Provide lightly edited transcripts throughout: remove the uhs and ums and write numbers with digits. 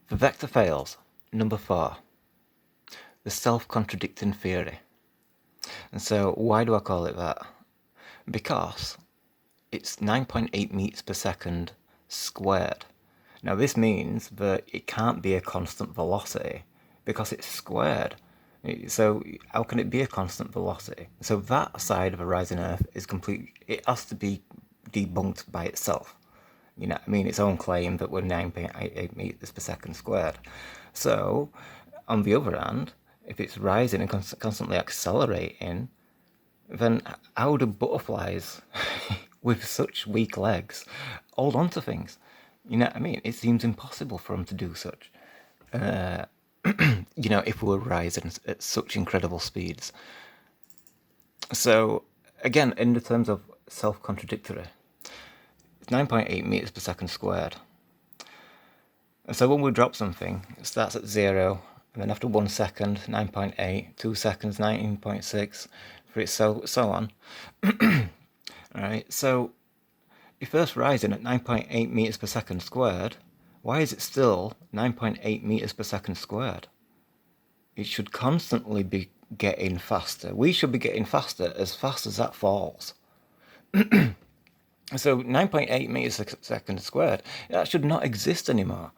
The vector fails. Number 4. The self-contradicting theory. And so why do I call it that? Because it's 9.8 meters per second squared. Now this means that it can't be a constant velocity because it's squared. So how can it be a constant velocity? So that side of a rising Earth is complete. It has to be debunked by itself. You know what I mean? Its own claim that we're 9.88 meters per second squared. So, on the other hand, if it's rising and constantly accelerating, then how do butterflies with such weak legs hold on to things? You know what I mean? It seems impossible for them to do such. You know, if we were rising at such incredible speeds. So, again, in the terms of self-contradictory, 9.8 meters per second squared. And so when we drop something, it starts at 0, and then after 1 second, 9.8, 2 seconds, 19.6, for it so on. Alright, so if Earth's rising at 9.8 meters per second squared, why is it still 9.8 meters per second squared? It should constantly be getting faster. We should be getting faster as fast as that falls. So 9.8 meters per second squared, that should not exist anymore.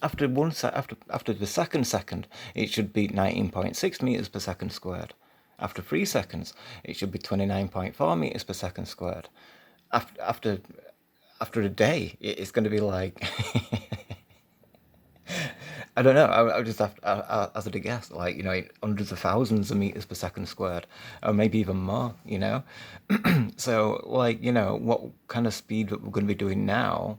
After the second, it should be 19.6 meters per second squared. After 3 seconds, it should be 29.4 meters per second squared. After a day, it's going to be like I don't know. I just have to hazard a guess, like, you know, hundreds of thousands of meters per second squared, or maybe even more. You know, so like, you know, what kind of speed that we're going to be doing now?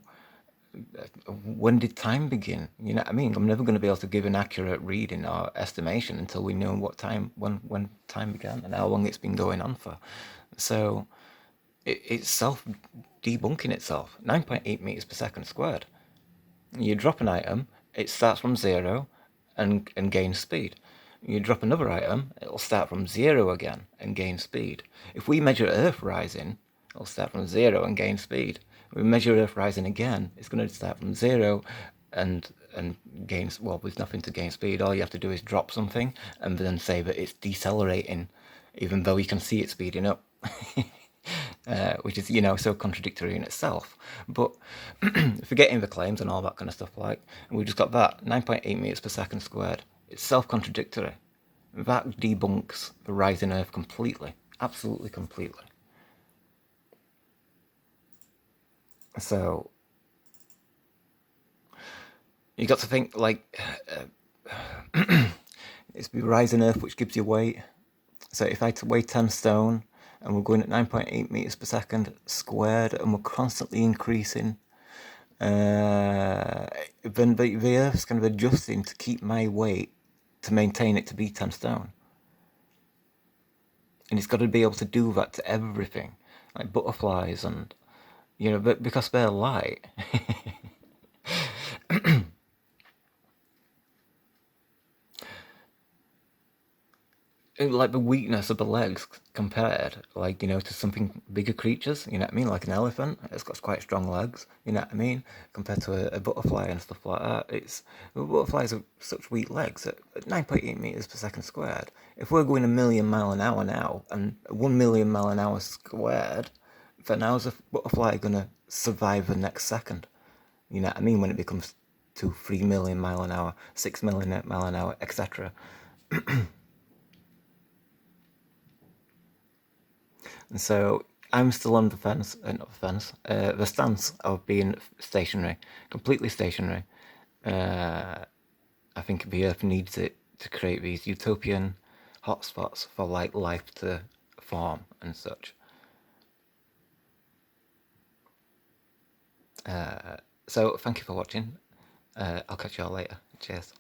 When did time begin? You know what I mean? I'm never going to be able to give an accurate reading or estimation until we know what time, when time began and how long it's been going on for. So it's self-debunking itself. 9.8 meters per second squared. You drop an item, it starts from 0 and gains speed. You drop another item, it'll start from 0 again and gain speed. If we measure Earth rising, it'll start from 0 and gain speed. If we measure Earth rising again, it's going to start from 0 and gain, well, with nothing to gain speed. All you have to do is drop something and then say that it's decelerating, even though you can see it speeding up. Which is, you know, so contradictory in itself. But forgetting the claims and all that kind of stuff, like, we've just got that 9.8 meters per second squared. It's self-contradictory. That debunks the rising Earth completely, absolutely completely. So you got to think, like, it's the rising Earth which gives you weight. So if I weigh 10 stone, and we're going at 9.8 meters per second squared, and we're constantly increasing, then the Earth's kind of adjusting to keep my weight, to maintain it to be 10 stone. And it's got to be able to do that to everything, like butterflies, and, you know, but because they're light. Like the weakness of the legs compared, like, you know, to something bigger creatures, you know what I mean, like an elephant, it's got quite strong legs, you know what I mean, compared to a butterfly and stuff like that. Butterflies have such weak legs at 9.8 meters per second squared. If we're going 1,000,000 miles an hour now, and 1,000,000 miles an hour squared, then how's a butterfly gonna survive the next second? You know what I mean, when it becomes 3 million miles an hour, 6 million miles an hour, etc. And so I'm still on the fence, the stance of being stationary, completely stationary. I think the Earth needs it to create these utopian hotspots for, like, life to form and such. So thank you for watching. I'll catch you all later. Cheers.